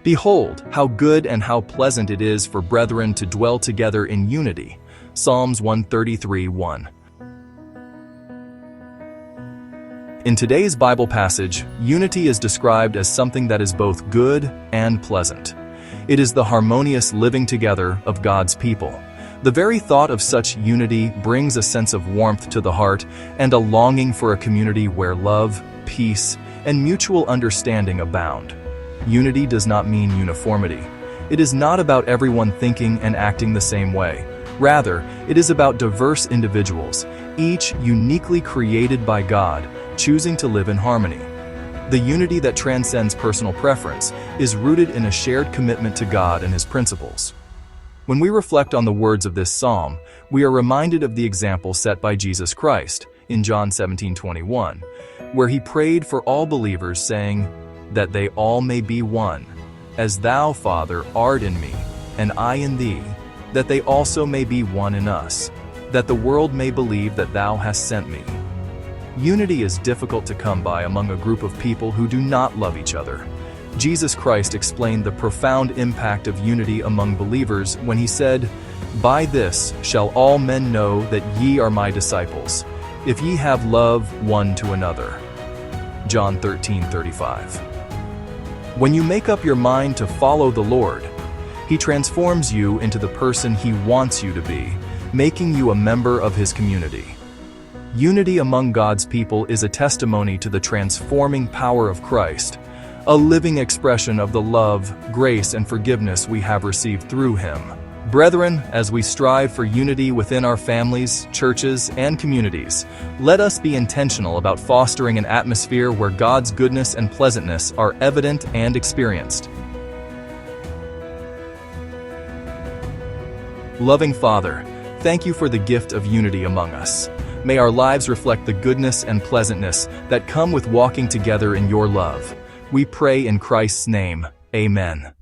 Behold, how good and how pleasant it is for brethren to dwell together in unity. Psalms 133:1. In today's Bible passage, unity is described as something that is both good and pleasant. It is the harmonious living together of God's people. The very thought of such unity brings a sense of warmth to the heart and a longing for a community where love, peace, and mutual understanding abound. Unity does not mean uniformity. It is not about everyone thinking and acting the same way. Rather, it is about diverse individuals, each uniquely created by God, choosing to live in harmony. The unity that transcends personal preference is rooted in a shared commitment to God and His principles. When we reflect on the words of this psalm, we are reminded of the example set by Jesus Christ in John 17:21, where He prayed for all believers, saying, "That they all may be one, as Thou, Father, art in me, and I in Thee, that they also may be one in us, that the world may believe that Thou hast sent me." Unity is difficult to come by among a group of people who do not love each other. Jesus Christ explained the profound impact of unity among believers when He said, "By this shall all men know that ye are my disciples, if ye have love one to another." John 13:35. When you make up your mind to follow the Lord, He transforms you into the person He wants you to be, making you a member of His community. Unity among God's people is a testimony to the transforming power of Christ, a living expression of the love, grace, and forgiveness we have received through Him. Brethren, as we strive for unity within our families, churches, and communities, let us be intentional about fostering an atmosphere where God's goodness and pleasantness are evident and experienced. Loving Father, thank You for the gift of unity among us. May our lives reflect the goodness and pleasantness that come with walking together in Your love. We pray in Christ's name. Amen.